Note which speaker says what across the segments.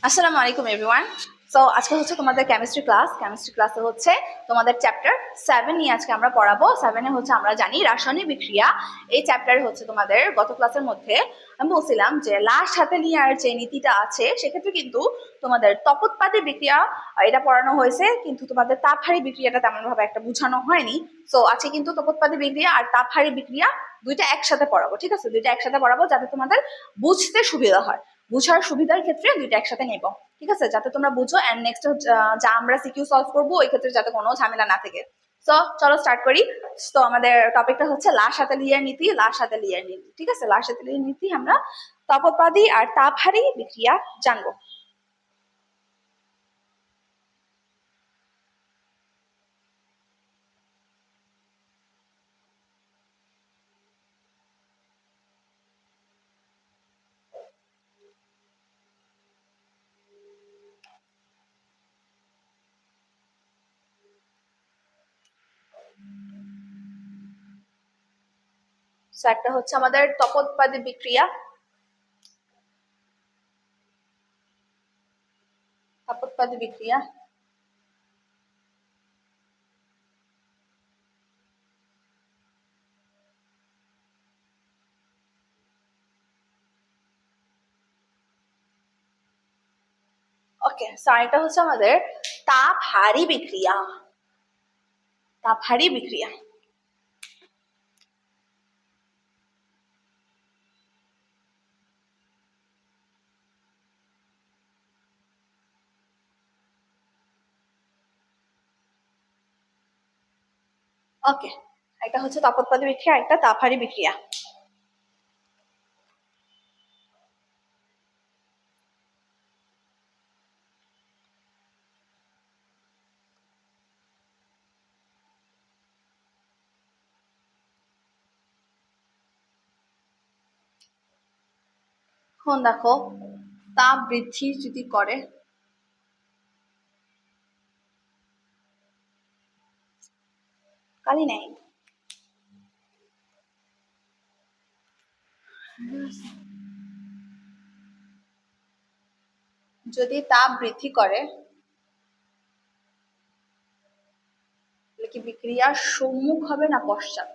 Speaker 1: আসসালামু আলাইকুম everyone. So আজকে হচ্ছে তোমাদের কেমিস্ট্রি ক্লাসে হচ্ছে তোমাদের চ্যাপ্টার 7 নিয়ে আজকে আমরা পড়াবো। 7-এ হচ্ছে আমরা জানি রাসায়নিক বিক্রিয়া। এই চ্যাপ্টারে হচ্ছে তোমাদের গত ক্লাসের মধ্যে আমি বলছিলাম যে লাশ হাতে লিয়ার যে নীতিটা আছে সেক্ষেত্রে কিন্তু তোমাদের তপোৎপাদী বিক্রিয়া এটা পড়ানো হয়েছে, কিন্তু তোমাদের তাপহারী বিক্রিয়াটা তেমন ভাবে একটা বোঝানো হয়নি। সো আজকে কিন্তু তপোৎপাদী বিক্রিয়া আর তাপহারী বিক্রিয়া দুইটা একসাথে পড়াবো, ঠিক আছে? দুইটা একসাথে পড়াবো যাতে তোমাদের বুঝতে সুবিধা হয়। বুঝার সুবিধার ক্ষেত্রে দুইটা একসাথে নেব, ঠিক আছে, যাতে তোমরা বুঝো। এন্ড নেক্সট যা আমরা সিকিউ সলভ করবো ওই ক্ষেত্রে যাতে কোনো ঝামেলা না থাকে। তো চলো স্টার্ট করি। তো আমাদের টপিকটা হচ্ছে লাশ হাতে লিয়ার নীতি। ঠিক আছে, লাশ হাতে লিয়ার নীতি আমরা তাপোৎপাদী আর তাপহারী বিক্রিয়া জানবো। একটা হচ্ছে আমাদের তপোৎপাদী বিক্রিয়া, তাপোৎপাদী বিক্রিয়া। ওকে, স্যার এটা হচ্ছে আমাদের তাপহারী বিক্রিয়া। তাপহারী বিক্রিয়া ওকে, এটা হচ্ছে তাপোৎপাদী বিক্রিয়া, একটা তাপহারী বিক্রিয়া। এখন দেখো, তাপ বৃদ্ধি যদি করে, কালি নাই, যদি তাপ বৃদ্ধি করে তাহলে কি বিক্রিয়ার সম্মুখ হবে না পশ্চাৎ?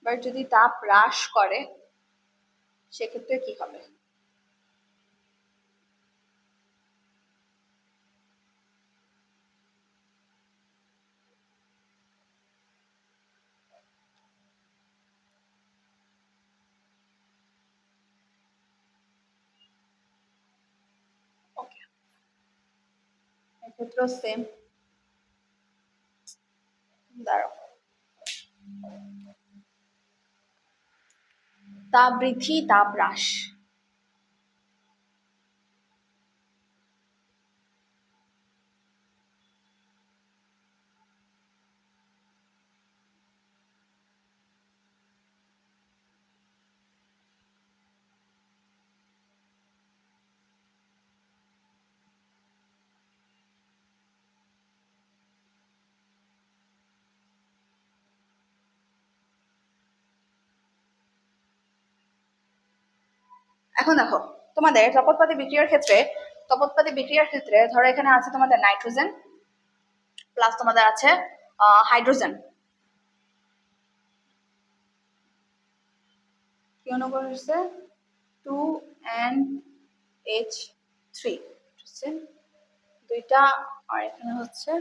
Speaker 1: বা যদি তাপ হ্রাস করে সেক্ষেত্রে কি হবে? ওকে, এক্ষেত্রেও সেম। দাঁড়াও, তাপ বৃদ্ধি তাপ হ্রাস। এখন দেখো, তোমাদের তপোৎপাদী বিক্রিয়ার ক্ষেত্রে ধরো এখানে আছে তোমাদের নাইট্রোজেন প্লাস তোমাদের আছে হাইড্রোজেন। কি অনুকূল হচ্ছে 2NH3, দুইটা। আর এখানে হচ্ছে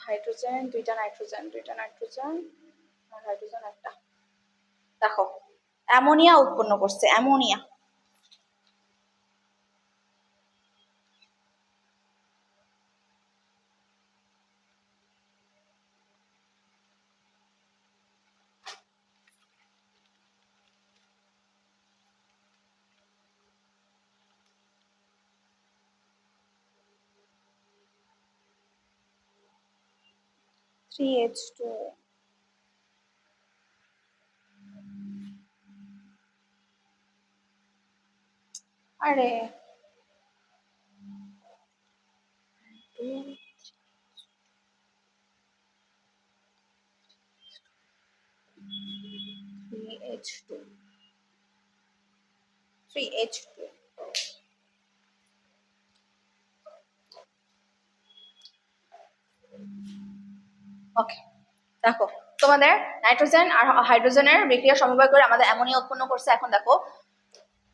Speaker 1: হাইড্রোজেন, দুইটা নাইট্রোজেন আর হাইড্রোজেন একটা। দেখো, অ্যামোনিয়া উৎপন্ন করছে, অ্যামোনিয়া। CH2, আরে 3H2 3H2 ওকে দেখো তোমাদের নাইট্রোজেন আর হাইড্রোজেনের বিক্রিয়া সমবায় করে আমাদের অ্যামোনিয়া উৎপন্ন করছে। এখন দেখো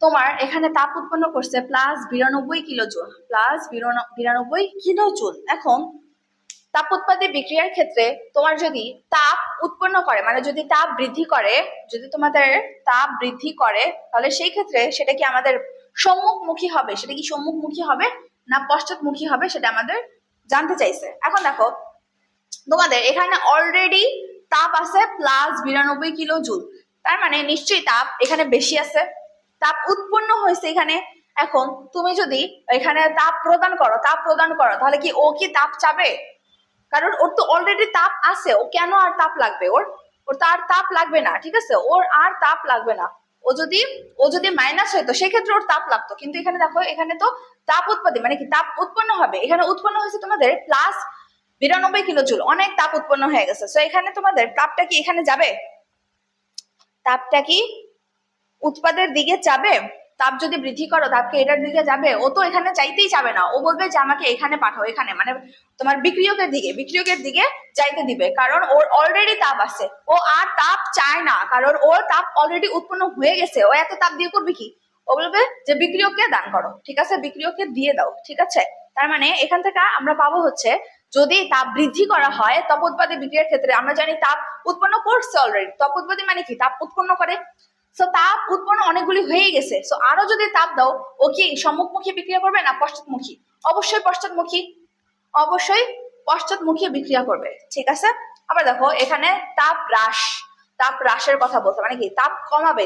Speaker 1: তোমার এখানে তাপ উৎপন্ন করছে +92 কিলোজুল +92 কিলোজুল। এখন তাপ উৎপাদী বিক্রিয়ার ক্ষেত্রে তোমার যদি তাপ উৎপন্ন করে মানে যদি তাপ বৃদ্ধি করে, যদি তোমাদের তাপ বৃদ্ধি করে তাহলে সেই ক্ষেত্রে সেটা কি আমাদের সম্মুখমুখী হবে, সেটা কি সম্মুখমুখী হবে না পশ্চাৎমুখী হবে সেটা আমাদের জানতে চাইছে। এখন দেখো তোমাদের এখানে অলরেডি তাপ আছে +92 কিলোজুল, তার মানে নিশ্চয়ই তাপ এখানে বেশি আছে, তাপ উৎপন্ন হয়েছে এখানে। এখন তুমি যদি এখানে তাপ প্রদান করো তাহলে কি ও কি তাপ চাবে? কারণ ওর তো অলরেডি তাপ আছে, ও কেন আর তাপ লাগবে? ওর তো আর তাপ লাগবে না, ঠিক আছে, ওর আর তাপ লাগবে না। ও যদি মাইনাস হইতো সেক্ষেত্রে ওর তাপ লাগতো, কিন্তু এখানে দেখো এখানে তো তাপ উৎপাদী মানে কি তাপ উৎপন্ন হবে, এখানে উৎপন্ন হয়েছে তোমাদের +92 কিলোজুল, অনেক তাপ উৎপন্ন হয়ে গেছে। সো এখানে তোমাদের তাপটা কি এখানে যাবে? তাপটা কি উৎপাদের দিকে যাবে? তাপ যদি বৃদ্ধি করো তাপ কি এটার দিকে যাবে? ও তো এখানে চাইতেই যাবে না, ও বলবে যে আমাকে এখানে পাঠাও, এখানে মানে তোমার বিক্রিয়কের দিকে যাইতে দিবে, কারণ ওর অলরেডি তাপ আছে, ও আর তাপ চায় না, কারণ ওর তাপ অলরেডি উৎপন্ন হয়ে গেছে। ও এত তাপ দিয়ে করবে কি? ও বলবে যে বিক্রিয়ককে দান করো, ঠিক আছে, বিক্রিয়ককে দিয়ে দাও, ঠিক আছে। তার মানে এখান থেকে আমরা পাবো হচ্ছে যদি তাপ বৃদ্ধি করা হয় তপোৎপাদী বিক্রিয়ার ক্ষেত্রে, আমরা জানি তাপ উৎপন্ন করছে অলরেডি, তপোৎপাদী মানে কি তাপ উৎপন্ন করে। সো তাপ উৎপন্ন অনেকগুলি হয়ে গেছে, সো আরো যদি তাপ দাও ও কি সম্মুখমুখী বিক্রিয়া করবে না পশ্চাৎমুখী? অবশ্যই পশ্চাৎমুখী বিক্রিয়া করবে, ঠিক আছে। আবার দেখো এখানে তাপ হ্রাসের কথা বলতে মানে কি তাপ কমাবে।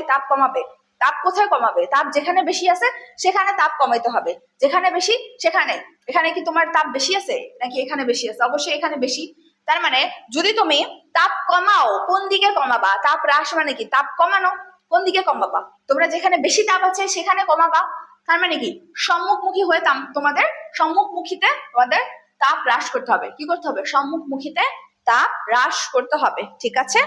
Speaker 1: তাপ কোথায় কমাবে? তাপ যেখানে বেশি আছে সেখানে তাপ কমাইতে হবে, যেখানে বেশি সেখানে। এখানে কি তোমার তাপ বেশি আছে নাকি এখানে বেশি আছে? অবশ্যই এখানে বেশি। তার মানে যদি তুমি তাপ কমাও, কোন দিকে কমাবা? তাপ হ্রাস মানে কি তাপ কমানো, কোন দিকে কমাবা? তোমরা যেখানে বেশি তাপ আছে সেখানে কমাবা। তার মানে কি সম্মুখমুখী হয়ে তোমাদের তাপ হ্রাস করতে হবে। কি করতে হবে? সম্মুখমুখীতে তাপ হ্রাস করতে হবে, ঠিক আছে।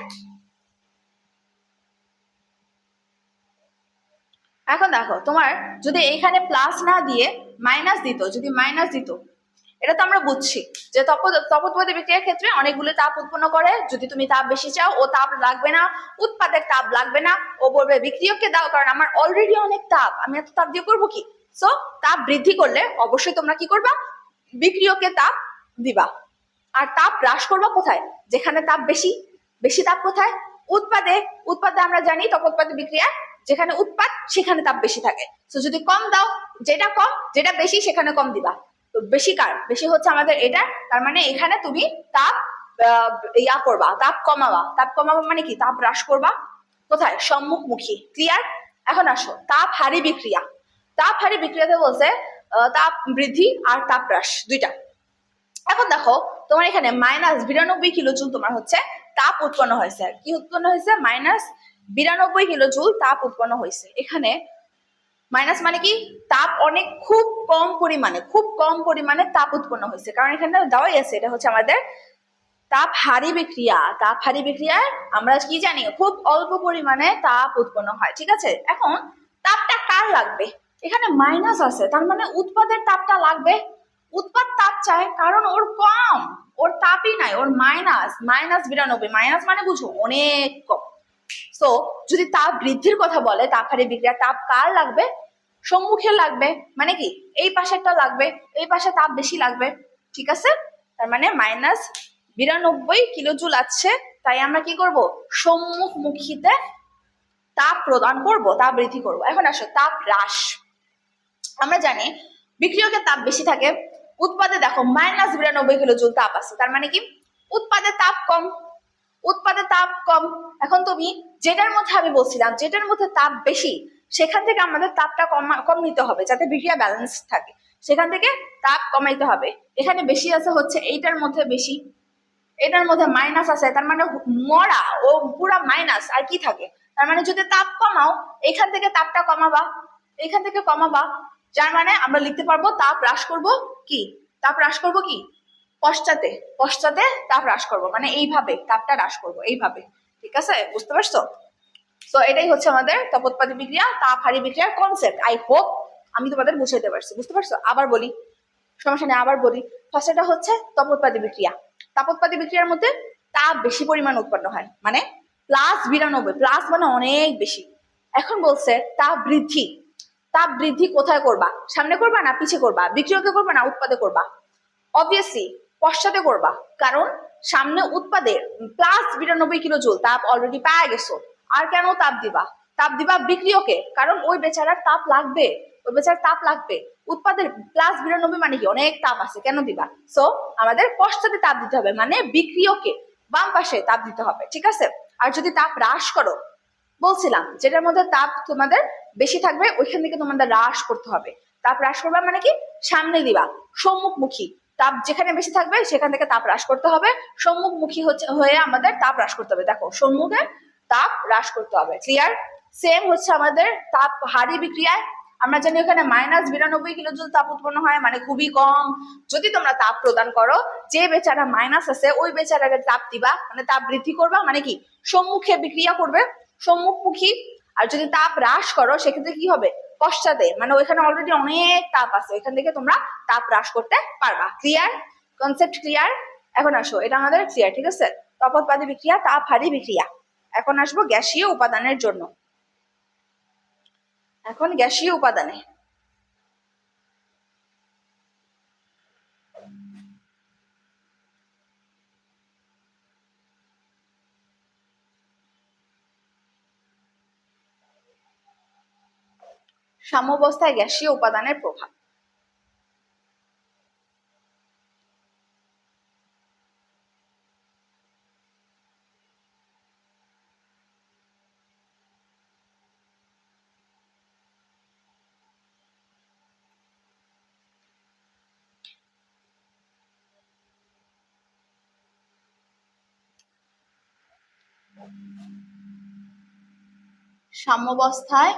Speaker 1: এখন দেখো তোমার যদি এইখানে প্লাস না দিয়ে মাইনাস দিত, এটা তো আমরা বুঝছি যে তপোৎপাদী বিক্রিয়ার ক্ষেত্রে অনেকগুলো তাপ উৎপন্ন করে। যদি তুমি তাপ বেশি চাও ও তাপ লাগবে না, উৎপাদের তাপ লাগবে না, ও বলবে বিক্রিয়ককে দাও, কারণ আমার অলরেডি অনেক তাপ, আমি এত তাপ দিয়ে করবো কি? সো তাপ বৃদ্ধি করলে অবশ্যই তোমরা কি করবা? বিক্রিয়ককে তাপ দিবা। আর তাপ হ্রাস করবা কোথায়? যেখানে তাপ বেশি তাপ কোথায়? উৎপাদে আমরা জানি তপোৎপাদী বিক্রিয়া যেখানে উৎপাদ সেখানে তাপ বেশি থাকে। তো যদি কম দাও, যেটা বেশি সেখানে কম দিবা। তো বেশি হচ্ছে আমাদের এটা, তার মানে এখানে তুমি তাপ তাপ কমাবা মানে কি তাপ হ্রাস করবা কোথায়? সম্মুখমুখী। ক্লিয়ার? এখন আসো তাপ হারি বিক্রিয়াতে বলছে তাপ বৃদ্ধি আর তাপ হ্রাস দুইটা। এখন দেখো তোমার এখানে -92 কিলোজুল তোমার হচ্ছে তাপ উৎপন্ন হয়েছে। কি উৎপন্ন হয়েছে? -92 কিলোজুল তাপ উৎপন্ন হয়েছে। এখানে মাইনাস মানে কি তাপ অনেক খুব কম পরিমাণে তাপ উৎপন্ন হয়েছে, কারণ এখানে দেওয়াই আছে এটা হচ্ছে আমাদের তাপ হারি বিক্রিয়ায় আমরা কি জানি খুব অল্প পরিমাণে তাপ উৎপন্ন হয়, ঠিক আছে। এখন তাপটা কার লাগবে? এখানে মাইনাস আছে, তার মানে উৎপাদের তাপটা লাগবে। উৎপাদ তাপ চায় কারণ ওর কম, ওর তাপই নাই, ওর -92। মাইনাস মানে বুঝো অনেক কম। সো যদি তাপ বৃদ্ধির কথা বলে তাপ হারি বিক্রিয়া, তাপ কার লাগবে? সম্মুখে লাগবে, মানে কি এই পাশেরটা লাগবে, এই পাশে তাপ বেশি লাগবে, ঠিক আছে। তার মানে -92 কিলোজুল আছে, তাই আমরা কি করব? সম্মুখমুখীতে তাপ প্রদান করব, তাপ বৃদ্ধি করব। এখন আসো তাপ হ্রাস। আমরা জানি বিক্রিয়কের তাপ বেশি থাকে, উৎপাদে দেখো -92 কিলোজুল তাপ আছে, তার মানে কি উৎপাদে তাপ কম। এখন তুমি যেটার মধ্যে আমি বলছিলাম যেটার মধ্যে তাপ বেশি সেখান থেকে আমাদের তাপটা কম নিতে হবে যাতে বিক্রিয়া ব্যালেন্স থাকে, সেখান থেকে তাপ কমাইতে হবে। এখানে বেশি আছে হচ্ছে এইটার মধ্যে বেশি, এটার মধ্যে মাইনাস আছে, তার মানে মরা ও পুরা মাইনাস, আর কি থাকে? তার মানে যদি তাপ কমাও এখান থেকে তাপটা কমাবা, যার মানে আমরা লিখতে পারবো তাপ হ্রাস করব কি তাপ হ্রাস করব কি পশ্চাতে, পশ্চাতে তাপ হ্রাস করব, মানে এইভাবে তাপটা হ্রাস করব, এইভাবে। ঠিক আছে, বুঝতে পারছো? তো এটাই হচ্ছে আমাদের তাপোৎপাদী বিক্রিয়া, তাপ হারি বিক্রিয়ার কনসেপ্ট। আই হোপ আমি তোমাদের বুঝাইতে পারছি, বুঝতে পারছো? আবার বলি, সমস্যা নেই, আবার বলি। ফার্স্টটা হচ্ছে তাপোৎপাদী বিক্রিয়া। তাপোৎপাদী বিক্রিয়ার মধ্যে তাপ বেশি পরিমাণ উৎপন্ন হয়, মানে +92, প্লাস মানে অনেক বেশি। এখন বলছে তাপ বৃদ্ধি। তাপ বৃদ্ধি কোথায় করবা? সামনে করবা না পিছে করবা? বিক্রিয়কে করবা না উৎপাদে করবা? অবভিয়াসলি পশ্চাতে করবা, কারণ সামনে উৎপাদে +92 কিলো জুল তাপ অলরেডি পাওয়া গেছো। আর কেন তাপ দিবা? তাপ দিবা বিক্রিয়কে, কারণ ওই বেচারার তাপ লাগবে, ওই বেচারার তাপ লাগবে। উৎপাদের +92 মানে কি অনেক তাপ আছে, কেন দিবা? সো আমাদের পশ্চাতে তাপ দিতে হবে, মানে বিক্রিয়কে বাম পাশে তাপ দিতে হবে। ঠিক আছে? আর যদি তাপ হ্রাস করো, বলছিলাম যেটার মধ্যে তাপ তোমাদের বেশি থাকবে ওইখান থেকে তোমাদের হ্রাস করতে হবে। তাপ হ্রাস করবা মানে কি সামনে দিবা, সম্মুখমুখী। তাপ যেখানে বেশি থাকবে সেখান থেকে তাপ হ্রাস করতে হবে, সম্মুখমুখী হয়ে আমাদের তাপ হ্রাস করতে হবে। দেখো, সম্মুখে তাপ হ্রাস করতে হবে। ক্লিয়ার? সেম হচ্ছে আমাদের তাপ হারি বিক্রিয়ায়। আমরা জানি ওখানে -92 কিলোজুল তাপ উৎপন্ন হয়, মানে খুবই কম। যদি তোমরা তাপ প্রদান করো, যে বেচারা মাইনাস আছে ওই বেচারাকে তাপ দিবা, মানে তাপ বৃদ্ধি করবা, মানে কি সম্মুখে বিক্রিয়া করবে, সম্মুখমুখী। আর যদি তাপ হ্রাস করো সেক্ষেত্রে কি হবে? পশ্চাতে, মানে ওইখানে অলরেডি অনেক তাপ আছে, ওইখান থেকে তোমরা তাপ হ্রাস করতে পারবা। ক্লিয়ার? Concept clear? এখন আসো, এটা আমাদের ক্লিয়ার। ঠিক আছে, তাপোৎপাদী বিক্রিয়া, তাপ হারি বিক্রিয়া। এখন আসবো গ্যাসীয় উপাদানের জন্য। এখন গ্যাসীয় উপাদানে সাম্যাবস্থায় গ্যাসীয় উপাদানের প্রভাব। সাম্যাবস্থায়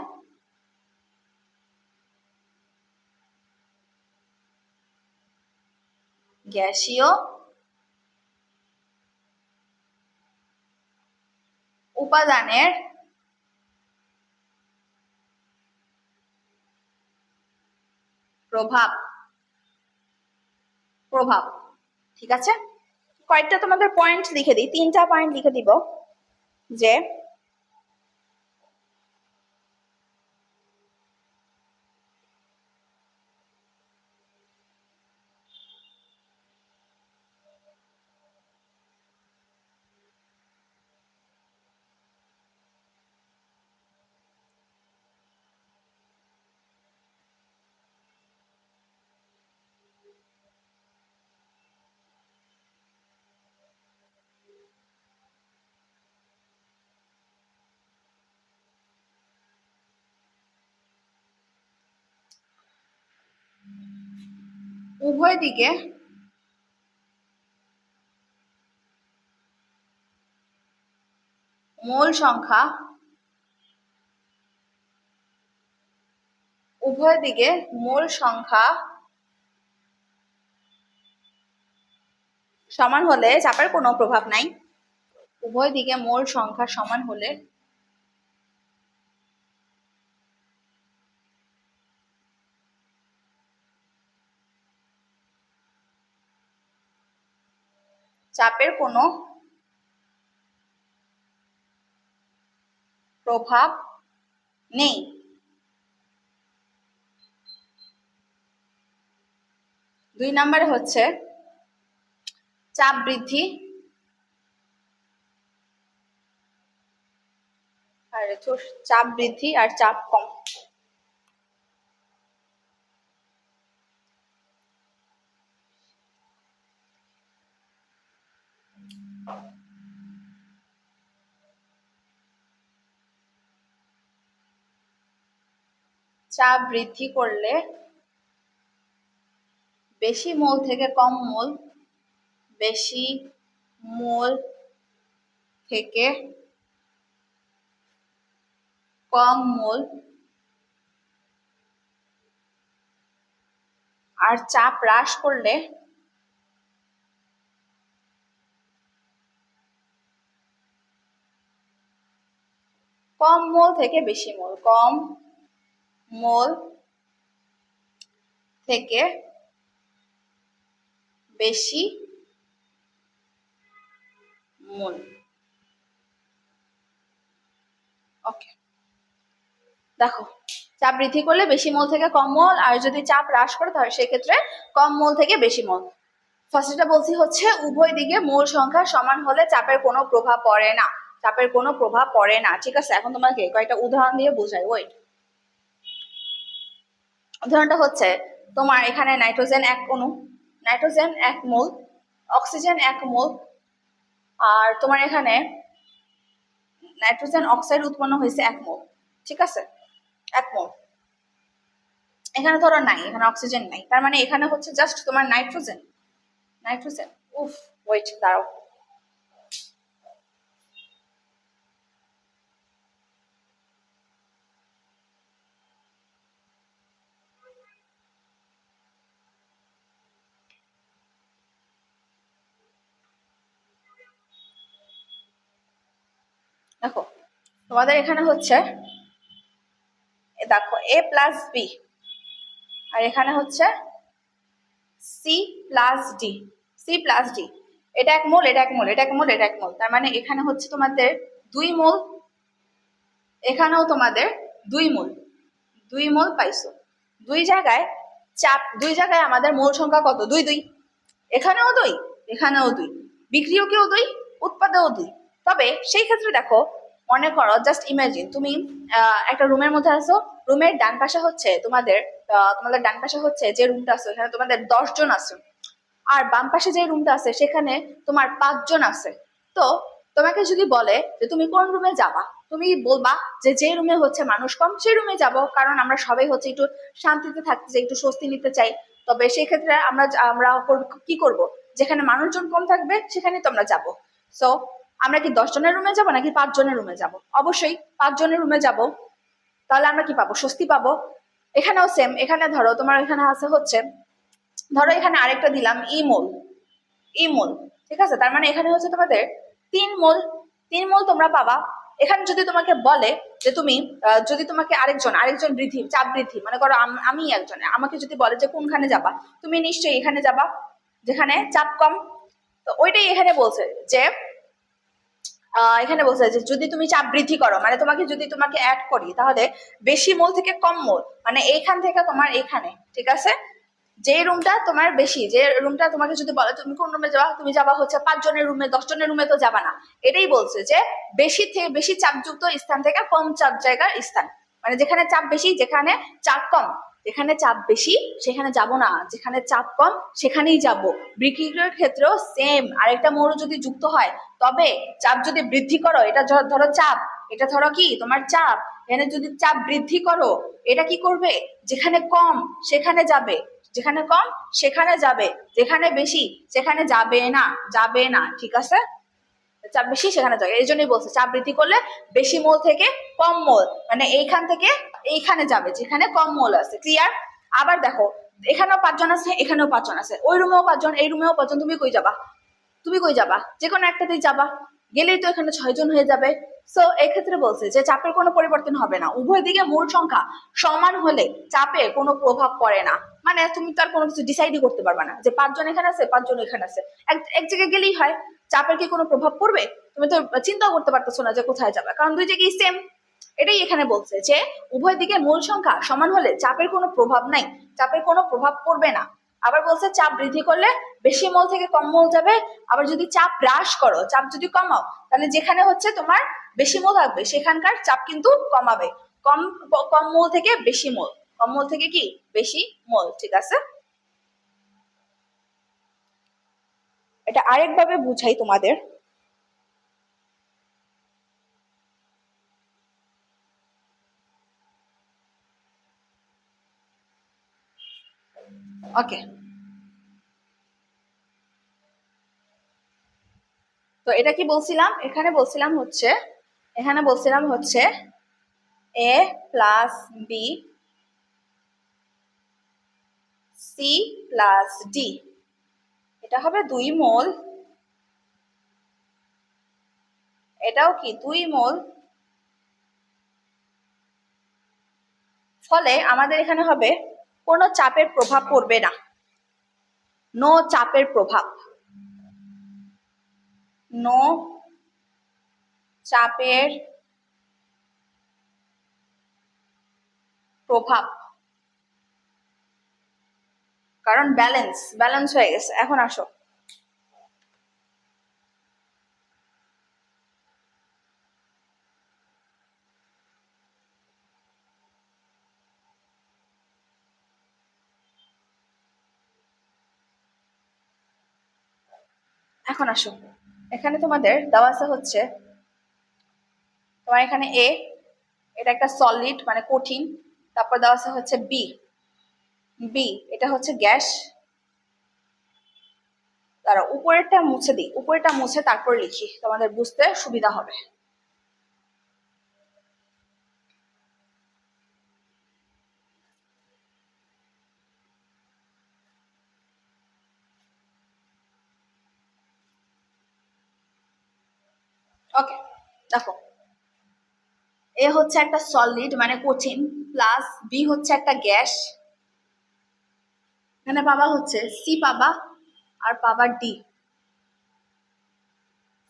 Speaker 1: গ্যাসীয় উপাদানের প্রভাব। প্রভাব, ঠিক আছে। কয়েকটা তোমাদের পয়েন্ট লিখে দিই, 3টা পয়েন্ট লিখে দিব। যে উভয় দিকে মোল সংখ্যা, উভয় দিকে মোল সংখ্যা সমান হলে চাপের কোনো প্রভাব নাই। উভয় দিকে মোল সংখ্যা সমান হলে চাপের কোনো প্রভাব নেই। 2 নম্বরে হচ্ছে চাপ বৃদ্ধি আর চাপ বৃদ্ধি আর চাপ কম। চাপ বৃদ্ধি করলে বেশি মোল থেকে কম মোল, বেশি মোল থেকে কম মোল আর চাপ হ্রাস করলে কম মোল থেকে বেশি মোল, কম মোল থেকে বেশি মোল। ওকে, দেখো চাপ বৃদ্ধি করলে বেশি মোল থেকে কম মোল, আর যদি চাপ হ্রাস করে তাহলে সেক্ষেত্রে কম মোল থেকে বেশি মোল। ফার্স্টটা বলছি হচ্ছে উভয় দিকে মোল সংখ্যা সমান হলে চাপের কোনো প্রভাব পড়ে না, চাপের কোনো প্রভাব পড়ে না। ঠিক আছে, এখন তোমাকে কয়েকটা উদাহরণ দিয়ে বোঝাই। ওয়েট, উদাহরণটা হচ্ছে তোমার এখানে নাইট্রোজেন 1 অণু, নাইট্রোজেন 1 মোল, অক্সিজেন 1 মোল, আর তোমার এখানে নাইট্রোজেন অক্সাইড উৎপন্ন হয়েছে 1 মোল। ঠিক আছে, 1 মোল। এখানে ধরো নাই, এখানে অক্সিজেন নাই, তার মানে এখানে হচ্ছে জাস্ট তোমার নাইট্রোজেন, নাইট্রোজেন। উফ, ওয়েট দাঁড়াও। দেখো তোমাদের এখানে হচ্ছে দেখো এ প্লাস বি, আর এখানে হচ্ছে C plus D, C plus D. এটা 1 মোল, এটা 1 মোল, এটা 1 মোল, এটা 1 মোল। তার মানে এখানে হচ্ছে তোমাদের 2 মোল, এখানেও তোমাদের 2 মোল, 2 মোল পাইছো। দুই জায়গায় চাপ, দুই জায়গায় আমাদের মোল সংখ্যা কত? 2 2। এখানেও 2, এখানেও 2, বিক্রিয়কেও 2, উৎপাদেও 2। তবে সেই ক্ষেত্রে দেখো, মনে করো জাস্ট ইমাজিন তুমি একটা রুমের মধ্যে আছো, রুমের ডান পাশে হচ্ছে তোমাদের ডান পাশে হচ্ছে যে রুমটা আছে এখানে তোমাদের 10 জন আছে, আর বাম পাশে যে রুমটা আছে সেখানে তোমার 5 জন আছে। তো তোমাকে যদি বলে যে তুমি কোন রুমে যাবা, তুমি বলবা যে যে রুমে হচ্ছে মানুষ কম সেই রুমে যাব, কারণ আমরা সবাই হচ্ছে একটু শান্তিতে থাকতে চাই, একটু স্বস্তি নিতে চাই। তবে সেই ক্ষেত্রে আমরা আমরা কি করব, যেখানে মানুষজন কম থাকবে সেখানে তো আমরা যাবো। সো আমরা কি 10 জনের রুমে যাব নাকি 5 জনের রুমে যাব? অবশ্যই 5 জনের রুমে যাব। তাহলে আমরা কি পাবো? স্বস্তি পাবো। এখানেও সেম, এখানে ধরো তোমার এখানে আছে হচ্ছে, ধরো এখানে আরেকটা দিলাম ইমোল, ইমোল। ঠিক আছে, তার মানে এখানে হচ্ছে তোমাদের 3 মোল, 3 মোল তোমরা পাবা। এখানে যদি তোমাকে বলে যে তুমি যদি তোমাকে আরেকজন বৃদ্ধি, চাপ বৃদ্ধি, মনে করো আমি একজন, আমাকে যদি বলে যে কোনখানে যাবা, তুমি নিশ্চয়ই এখানে যাবা যেখানে চাপ কম। তো ওইটাই এখানে বলছে যে এখানে বলছে যে যদি তুমি চাপ বৃদ্ধি করো, মানে তোমাকে অ্যাড করি, তাহলে বেশি মোল থেকে কম মোল, মানে এইখান থেকে তোমার এখানে। ঠিক আছে, যে রুমটা তোমার বেশি, যে রুমটা তোমাকে যদি বলে তুমি কোন রুমে যাবা, তুমি যাবা হচ্ছে 5 জনের রুমে, 10 জনের রুমে তো যাবা না। এটাই বলছে যে বেশি থেকে বেশি চাপযুক্ত স্থান থেকে কম চাপ জায়গার স্থান, মানে যেখানে চাপ বেশি, যেখানে চাপ কম, যেখানে চাপ বেশি সেখানে যাব না, যেখানে চাপ কম সেখানেই যাব। বিক্রিয়ার ক্ষেত্রেও সেম, আরেকটা মৌল যদি যুক্ত হয় তবে চাপ যদি বৃদ্ধি করো, এটা ধরো চাপ, এটা ধরো কি তোমার চাপ, এখানে যদি চাপ বৃদ্ধি করো, এটা কি করবে? যেখানে কম সেখানে যাবে, যেখানে কম সেখানে যাবে, যেখানে বেশি সেখানে যাবে না, যাবে না। ঠিক আছে, চাপ বেশি সেখানে যাবে, এই জন্যই বলছে চাপ বৃদ্ধি করলে বেশি মোল থেকে কম মোল, মানে এইখান থেকে এইখানে যাবে যেখানে কম মোল আছে। ক্লিয়ার? আবার দেখো এখানেও 5 জন আছে, এখানেও 5 জন আছে, ওই রুমেও 5 জন, এই রুমেও 5 জন, তুমি কই যাবা? তুমি কই যাবা? যে কোনো একটাতেই যাবা, গেলেই তো এখানে 6 জন হয়ে যাবে। সো এক্ষেত্রে বলছে যে চাপের কোনো পরিবর্তন হবে না, উভয় দিকে মোল সংখ্যা সমান হলে চাপে কোনো প্রভাব পড়ে না। মানে তুমি তো আর কোনো কিছু ডিসাইডই করতে পারবে না যে 5 জন এখানে আছে, 5 জন এখানে আছে, এক জায়গায় গেলেই হয়। চাপের কি কোনো প্রভাব পড়বে? তুমি তো চিন্তাও করতে পারতেছো না যে কোথায় যাবে, কারণ দুই জায়গায় সেম। এটাই এখানে বলছে যে উভয় দিকে মূল সংখ্যা সমান হলে চাপের কোনো প্রভাব নাই, চাপের কোনো প্রভাব পড়বে না। আবার বলছে চাপ বৃদ্ধি করলে বেশি মোল থেকে কম মোল যাবে, আবার যদি চাপ হ্রাস করো, চাপ যদি কমাও, তাহলে যেখানে হচ্ছে তোমার বেশি মোল থাকবে সেখানকার চাপ কিন্তু কমাবে। কম কম মোল থেকে বেশি মোল, কম মোল থেকে কি বেশি মোল। ঠিক আছে, এটা আরেকভাবে বুঝাই তোমাদের। ওকে, তো এটা কি বলছিলাম, এখানে বলছিলাম হচ্ছে A plus B C plus D, এটা হবে 2 মোল, এটাও কি 2 মোল। ফলে আমাদের এখানে হবে কোনো চাপের প্রভাব পড়বে না, নো চাপের প্রভাব, নো চাপের প্রভাব, কারণ ব্যালেন্স হয়ে গেছে। এখন আসো, এখন আসো, এখানে তোমাদের দেওয়া আছে হচ্ছে তোমার এখানে এ, এটা একটা সলিড মানে কঠিন, তারপর দেওয়া আছে হচ্ছে বি, এটা হচ্ছে গ্যাস। তারা উপরেরটা মুছে দিই, উপরেরটা মুছে তারপর লিখি, তোমাদের বুঝতে সুবিধা হবে। ওকে, দেখো এ হচ্ছে একটা সলিড মানে কঠিন, প্লাস বি হচ্ছে একটা গ্যাস, এখানে পাবা হচ্ছে সি পাবা আর পাবা ডি,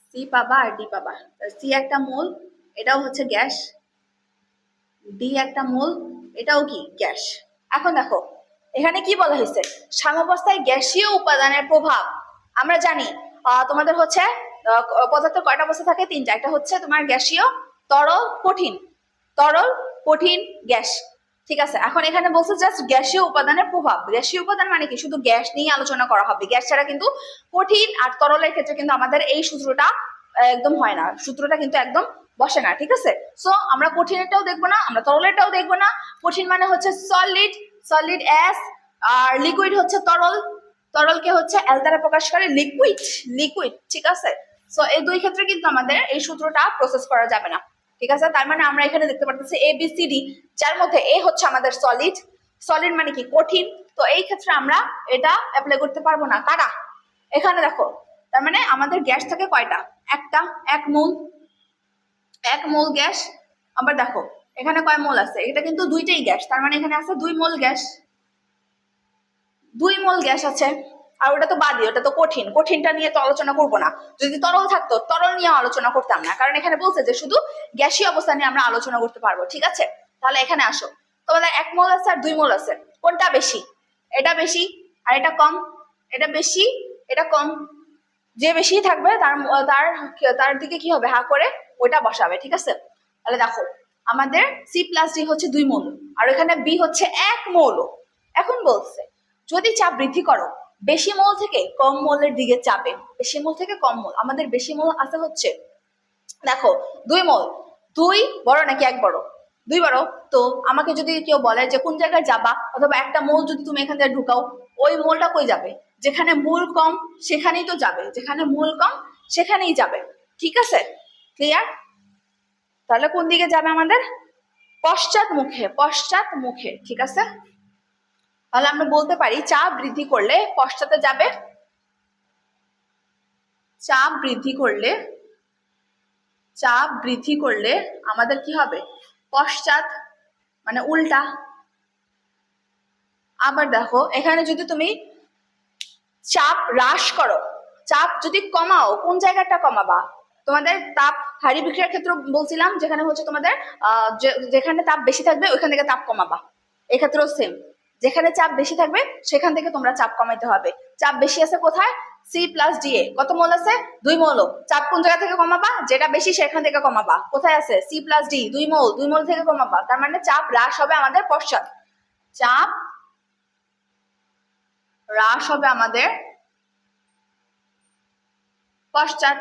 Speaker 1: সি পাবা আর ডি পাবা। সি একটা মোল, এটাও হচ্ছে গ্যাস, ডি একটা মোল, এটাও কি গ্যাস। এখন দেখো এখানে কি বলা হয়েছে, সাম্যাবস্থায় গ্যাসীয় উপাদানের প্রভাব। আমরা জানি তোমাদের হচ্ছে পদার্থ কয়টা অবস্থা থাকে, 3টা। একটা হচ্ছে তোমার গ্যাসীয়, তরল, কঠিন, তরল, কঠিন, গ্যাস। ঠিক আছে, এখন এখানে বলছে জাস্ট গ্যাসীয় উপাদানের প্রভাব। গ্যাসীয় উপাদান মানে কি, শুধু গ্যাস নিয়ে আলোচনা করা হবে, গ্যাস ছাড়া কিন্তু কঠিন আর তরলের ক্ষেত্রে কিন্তু আমাদের এই সূত্রটা একদম হয় না, সূত্রটা কিন্তু একদম বসে না। ঠিক আছে, সো আমরা কঠিনেরটাও দেখবো না, আমরা তরলেরটাও দেখবো না। কঠিন মানে হচ্ছে সলিড, সলিড এস, আর লিকুইড হচ্ছে তরল, তরলকে হচ্ছে এল দ্বারা প্রকাশ করে লিকুইড, লিকুইড। ঠিক আছে, সো এই দুই ক্ষেত্রে কিন্তু আমাদের এই সূত্রটা প্রসেস করা যাবে না। ঠিক আছে, তার মানে আমরা এখানে দেখতে পাচ্ছি এ বি সি ডি, যার মধ্যে এ হচ্ছে আমাদের সলিড, সলিড মানে কি কঠিন, তো এই ক্ষেত্রে আমরা এটা অ্যাপ্লাই করতে পারবো না। কারা, এখানে দেখো, তার মানে আমাদের গ্যাস থাকে কয়টা, একটা, 1 মোল গ্যাস। আবার দেখো এখানে কয় মোল আছে, এটা কিন্তু দুইটাই গ্যাস, তার মানে এখানে আছে 2 মোল গ্যাস, 2 মোল গ্যাস আছে। আর ওটা তো বাদই, ওটা তো কঠিন, কঠিনটা নিয়ে তো আলোচনা করবো না। যদি তরল থাকতো, তরল নিয়ে আলোচনা করতাম না, কারণ এখানে বলছে যে শুধু গ্যাসীয় অবস্থা নিয়ে আমরা আলোচনা করতে পারবো। ঠিক আছে, তাহলে এখানে আসো, তোমাদের 1 মোল আছে আর 2 মোল আছে, কোনটা বেশি, এটা বেশি আর এটা কম, এটা বেশি এটা কম, যে বেশি থাকবে তার তার তার দিকে কি হবে, হা করে ওইটা বসাবে। ঠিক আছে, তাহলে দেখো আমাদের সি প্লাস ডি হচ্ছে 2 মোল আর এখানে বি হচ্ছে 1 মোল। এখন বলছে যদি চাপ বৃদ্ধি করো বেশি মোল থেকে কম মোলের দিকে চাপে, বেশি মোল থেকে কম মোল, আমাদের বেশি মোল আছে হচ্ছে দেখো 2 মোল, 2 বড় নাকি 1 বড়, 2 বড়। তো আমাকে যদি কেউ বলে যে কোন জায়গায় যাবা, অথবা একটা মোল যদি তুমি এখান থেকে ঢুকাও, ওই মোলটা কই যাবে, যেখানে মূল কম সেখানেই তো যাবে, যেখানে মূল কম সেখানেই যাবে। ঠিক আছে, ক্লিয়ার। তাহলে কোন দিকে যাবে আমাদের, পশ্চাৎ মুখে, পশ্চাৎ মুখে। ঠিক আছে, তাহলে আমরা বলতে পারি চাপ বৃদ্ধি করলে পশ্চাতে যাবে, চাপ বৃদ্ধি করলে, চাপ বৃদ্ধি করলে আমাদের কি হবে, পশ্চাৎ মানে উল্টা। আবার দেখো এখানে যদি তুমি চাপ হ্রাস করো, চাপ যদি কমাও, কোন জায়গাটা কমাবা, তোমাদের তাপ হাড়ি বিক্রিয়ার ক্ষেত্রে বলছিলাম, যেখানে হচ্ছে তোমাদের যেখানে তাপ বেশি থাকবে ওইখান থেকে তাপ কমাবা। এক্ষেত্রেও সেম, যেখানে চাপ বেশি থাকবে সেখান থেকে তোমরা চাপ কমাইতে হবে। চাপ বেশি আছে কোথায়, সি প্লাস ডি এ, কত মোল আছে, 2 মোল। চাপ কোন জায়গা থেকে কমাবা, যেটা বেশি সেখান থেকে কমাবা। কোথায় আছে, সি প্লাস ডি, 2 মোল, 2 মোল থেকে কমাবা, তার মানে চাপ হ্রাস হবে আমাদের পশ্চাৎ, চাপ হ্রাস হবে আমাদের পশ্চাৎ,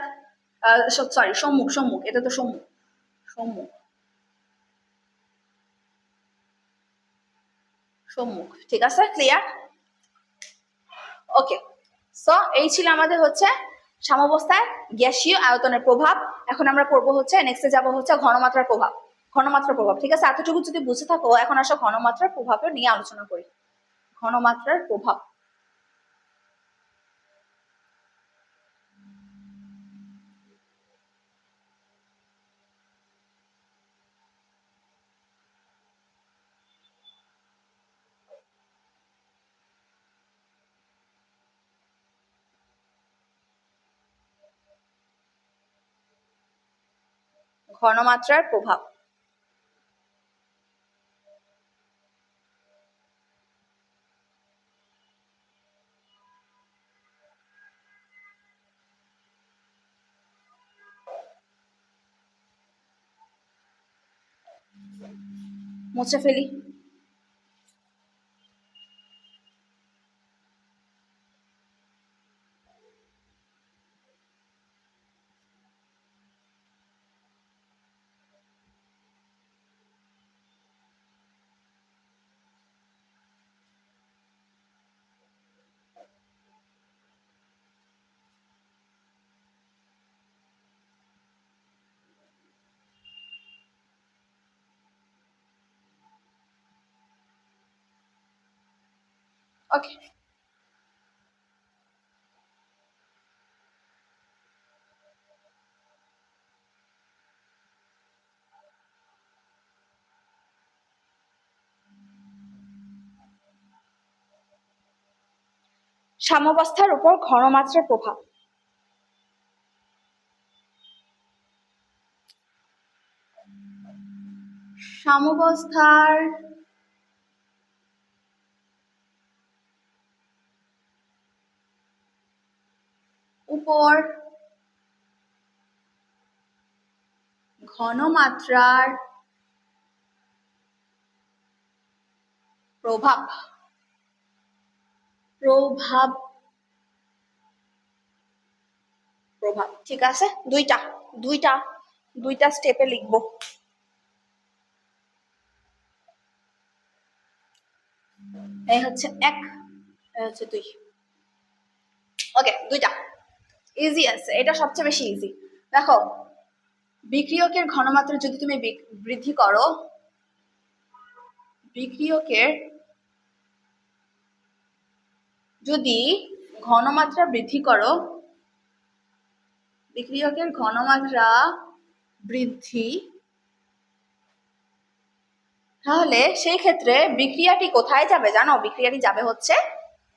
Speaker 1: সরি সম্মুখ, সম্মুখ, এটা তো সম্মুখ, সম্মুখ, সম্মুখ। ঠিক আছে, ক্লিয়ার। ওকে, সো এই ছিল আমাদের হচ্ছে সাম্যাবস্থায় গ্যাসীয় আয়তনের প্রভাব। এখন আমরা পড়বো হচ্ছে, নেক্সটে যাব হচ্ছে ঘনমাত্রার প্রভাব, ঘনমাত্রার প্রভাব। ঠিক আছে, এতটুকু যদি বুঝে থাকো, এখন আসো ঘনমাত্রার প্রভাবের নিয়ে আলোচনা করি। ঘনমাত্রার প্রভাব। ঘনমাত্রার প্রভাব। মুছে ফেলি। ওকে, সাম্যাবস্থার উপর ঘনমাত্রার প্রভাব। সাম্যাবস্থার উপর ঘনমাত্রার প্রভাব। প্রভাব প্রভাব ঠিক আছে, দুইটা দুইটা দুইটা স্টেপে লিখবো। এই হচ্ছে এক, এই হচ্ছে দুই। ওকে, দুইটা ইজি আছে, এটা সবচেয়ে বেশি ইজি। দেখো, বিক্রিয়কের ঘনমাত্রা যদি তুমি বৃদ্ধি করো, বিক্রিয়কের যদি ঘনমাত্রা বৃদ্ধি করো, বিক্রিয়কের ঘনমাত্রা বৃদ্ধি, তাহলে সেই ক্ষেত্রে বিক্রিয়াটি কোথায় যাবে জানো? বিক্রিয়াটি যাবে হচ্ছে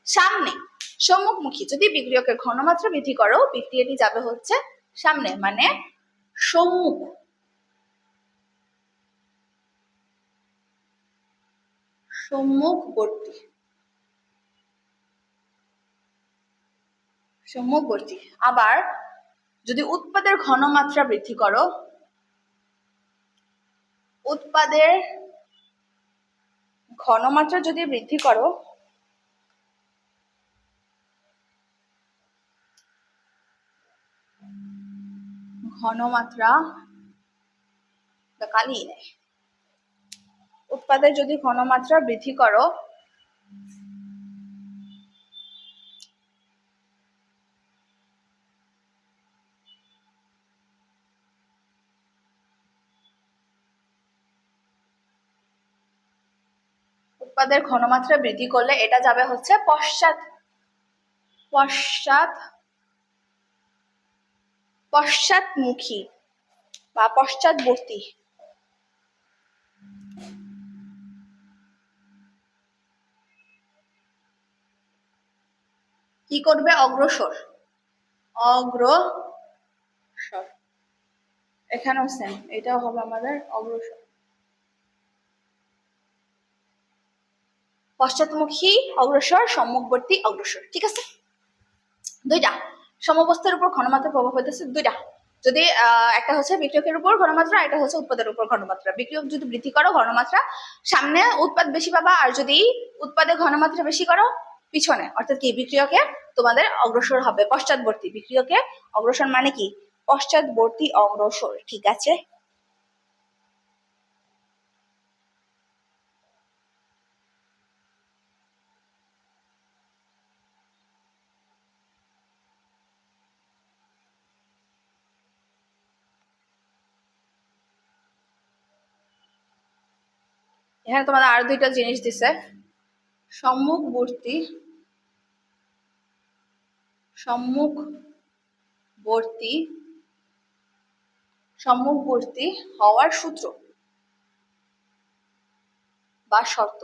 Speaker 1: সামনে, সম্মুখমুখী। যদি বিক্রিয়কের ঘনমাত্রা বৃদ্ধি করো, বিক্রিয়াটি যাবে হচ্ছে সামনে, মানে সম্মুখ, সম্মুখবর্তী, সম্মুখবর্তী। আবার যদি উৎপাদের ঘনমাত্রা বৃদ্ধি করো, উৎপাদের ঘনমাত্রা যদি বৃদ্ধি করো, ঘনমাত্রা কালি নেই, উৎপাদের যদি ঘনমাত্রা বৃদ্ধি করো, উৎপাদের ঘনমাত্রা বৃদ্ধি করলে এটা যাবে হচ্ছে পশ্চাৎমুখী বা পশ্চাৎবর্তী। কি করবে? অগ্রসর, অগ্রসর। এখানেও সেম, এটাও হবে আমাদের অগ্রসর, পশ্চাৎমুখী অগ্রসর, সম্মুখবর্তী অগ্রসর। ঠিক আছে, দুইটা সমবস্থার উপর ঘনমাত্রা প্রভাব হইতেছে দুইটা। যদি একটা হচ্ছে বিক্রিয়কের উপর ঘনমাত্রা, এটা হচ্ছে উৎপাদের উপর ঘনমাত্রা। বিক্রিয়ক যদি বৃদ্ধি করো, ঘনমাত্রা সামনে, উৎপাদ বেশি পাবা। আর যদি উৎপাদের ঘনমাত্রা বেশি করো, পিছনে, অর্থাৎ কি বিক্রিয়কে তোমাদের অগ্রসর হবে, পশ্চাৎবর্তী। বিক্রিয়কে অগ্রসর মানে কি? পশ্চাৎবর্তী অগ্রসর। ঠিক আছে, এখানে তোমাদের আরো দুইটা জিনিস দিছে। সম্মুখবর্তী সম্মুখবর্তী হওয়ার সূত্র বা শর্ত।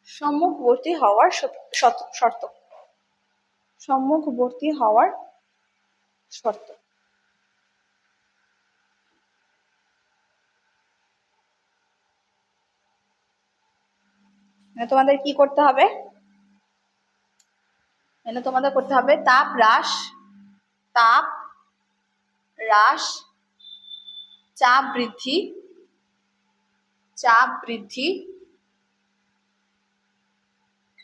Speaker 1: সম্মুখবর্তী হওয়ার শর্ত। সম্মুখবর্তী হওয়ার শর্ত। তোমাদের কি করতে হবে? তোমাদের করতে হবে তাপ হ্রাস, চাপ বৃদ্ধি,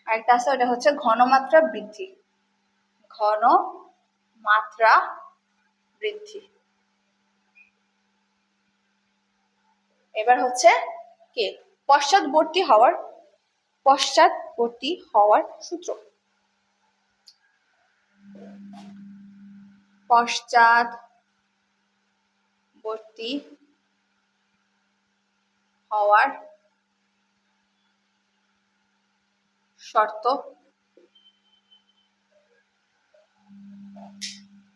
Speaker 1: আরেকটা আছে ওটা হচ্ছে ঘনমাত্রা বৃদ্ধি। এবার হচ্ছে কি পশ্চাৎবর্তী হওয়ার সূত্র। পশ্চাৎবর্তী হওয়ার শর্ত।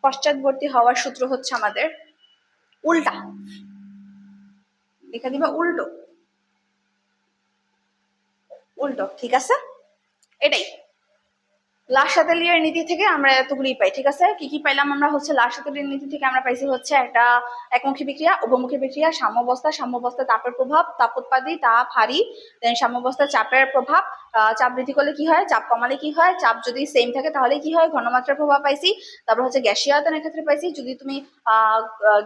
Speaker 1: পশ্চাৎবর্তী হওয়ার সূত্র হচ্ছে আমাদের উল্টা, লিখে দিবা উল্টো, ঠিক আছে? এটাই লাসাতেলিয়ার নীতি থেকে আমরা এতগুলি পাই, ঠিক আছে? কি কি পাইলাম আমরা? হচ্ছে লাসাতেলিয়ার নীতি থেকে আমরা পাইছি হচ্ছে একটা একমুখী বিক্রিয়া, উভমুখী বিক্রিয়া, সাম্যাবস্থা তাপের প্রভাব, তাপোৎপাদী, তাপ হারি, দেন সাম্যাবস্থা চাপের প্রভাব, চাপ বৃদ্ধি করলে কি হয়, চাপ কমালে কি হয়, চাপ যদি সেম থাকে তাহলে কি হয়, ঘনমাত্রার প্রভাব পাইছি। তারপর হচ্ছে গ্যাসীয় আয়তনের ক্ষেত্রে পাইছি, যদি তুমি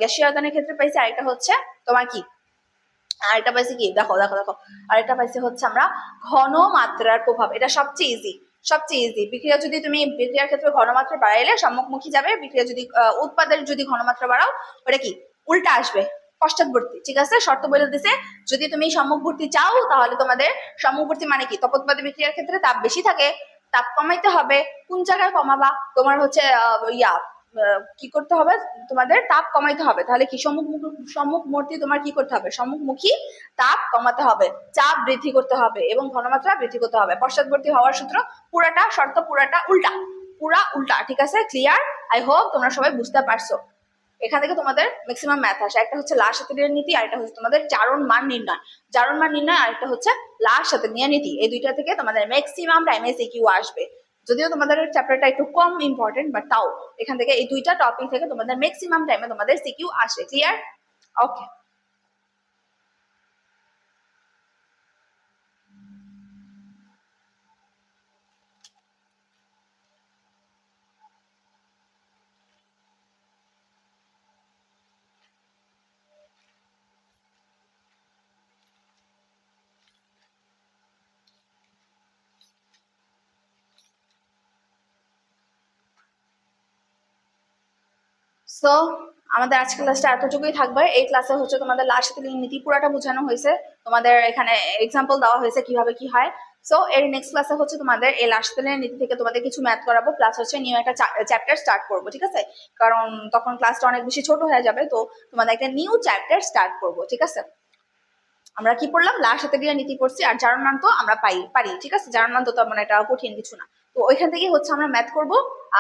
Speaker 1: গ্যাসীয় আয়তনের ক্ষেত্রে পাইছি। আরেকটা হচ্ছে তোমার কি, আরেকটা পাইছি কি, দেখো আরেকটা পাইছি হচ্ছে আমরা ঘনমাত্রার প্রভাব। এটা সবচেয়ে ইজি। বিক্রিয়া যদি তুমি বিক্রিয়ার ক্ষেত্রে ঘনমাত্রা বাড়াইলে সম্মুখমুখী যাবে, বিক্রিয়া যদি উৎপাদের যদি ঘনমাত্রা বাড়াও ওটা কি উল্টা আসবে, পশ্চাৎবর্তী, ঠিক আছে? শর্ত বলে দিছে যদি তুমি সম্মুখবর্তী চাও তাহলে তোমাদের সম্মুখবর্তী মানে কি, তপোৎপাদী বিক্রিয়ার ক্ষেত্রে তাপ বেশি থাকে, তাপ কমাইতে হবে। কোন জায়গায় কমাবা? তোমার হচ্ছে কি করতে হবে, তোমাদের তাপ কমাইতে হবে। তাহলে কি সম্মুখবর্তী তোমার কি করতে হবে, সম্মুখমুখী তাপ কমাতে হবে, চাপ বৃদ্ধি করতে হবে এবং ঘনমাত্রা বৃদ্ধি করতে হবে। পশ্চাৎবর্তী হওয়ার সূত্র পুরাটা উল্টা, ঠিক আছে? ক্লিয়ার? আই হোপ তোমরা সবাই বুঝতে পারছো। এখান থেকে তোমাদের ম্যাক্সিমাম ম্যাথ আসে। একটা হচ্ছে লাসাতেলিয়ার নীতি, আরেকটা হচ্ছে তোমাদের জারণ মান নির্ণয়, আরেকটা হচ্ছে লাসাতেলিয়ার নীতি। এই দুইটা থেকে তোমাদের ম্যাক্সিমাম টাইমে সিকিউ আসবে। যদিও তোমাদের চ্যাপ্টারটা একটু কম ইম্পর্টেন্ট, বাট তাও এখান থেকে এই দুইটা টপিক থেকে তোমাদের ম্যাক্সিমাম টাইমে তোমাদের সিকিউ আসে। ক্লিয়ার? ওকে। সো আমাদের আজকের ক্লাসটা এতটুকুই থাকবে। এই ক্লাসে হচ্ছে তোমাদের লাসাতেলিয়ার নীতি পুরাটা বোঝানো হয়েছে, তোমাদের এখানে এক্সাম্পল দেওয়া হয়েছে কিভাবে কি হয়। সো এর নেক্সট ক্লাসে হচ্ছে তোমাদের এই লাসাতেলিয়ার নীতি থেকে তোমাদের কিছু ম্যাথ করাবো, প্লাস হচ্ছে নিউ একটা চ্যাপ্টার স্টার্ট করবো, ঠিক আছে? কারণ তখন ক্লাসটা অনেক বেশি ছোট হয়ে যাবে, তো তোমাদের একটা নিউ চ্যাপ্টার স্টার্ট করবো, ঠিক আছে? আমরা কি পড়লাম, লাসাতেলিয়ার নীতি পড়ছি, আর জারণ মান তো আমরা পারি, ঠিক আছে? জারণ মান তো তেমন একটা কঠিন কিছু না। তো ওইখান থেকে হচ্ছে আমরা ম্যাথ করব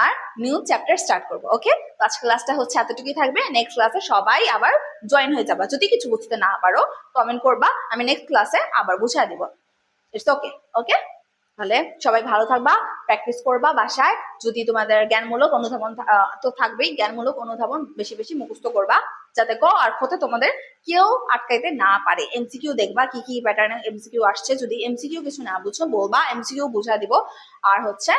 Speaker 1: আর নিউ চ্যাপ্টার স্টার্ট করব। ওকে, তো আজকে ক্লাসটা হচ্ছে এতটুকুই থাকবে। নেক্সট ক্লাসে সবাই আবার জয়েন হয়ে যাবা। যদি কিছু বুঝতে না পারো কমেন্ট করবা, আমি নেক্সট ক্লাসে আবার বুঝিয়ে দিব। It's okay. ওকে, তাহলে সবাই ভালো থাকবা, প্র্যাকটিস করবা বাসায়। যদি তোমাদের জ্ঞানমূলক অনুধাবন তো থাকবেই, জ্ঞানমূলক অনুধাবন বেশি বেশি মুখস্থ করবা, যাতে ক আর খতে তোমাদের কেউ আটকাইতে না পারে। এমসিকিউ দেখবা কি কি প্যাটার্নে এমসিকিউ আসছে, যদি এমসিকিউ কিছু না বুঝো বলবা, এমসিকিউ বুঝা দিব। আর হচ্ছে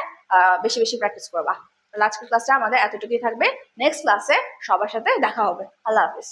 Speaker 1: বেশি বেশি প্র্যাকটিস করবা। আজকের ক্লাসটা আমাদের এতটুকুই থাকবে। নেক্সট ক্লাসে সবার সাথে দেখা হবে। আল্লাহ হাফিজ।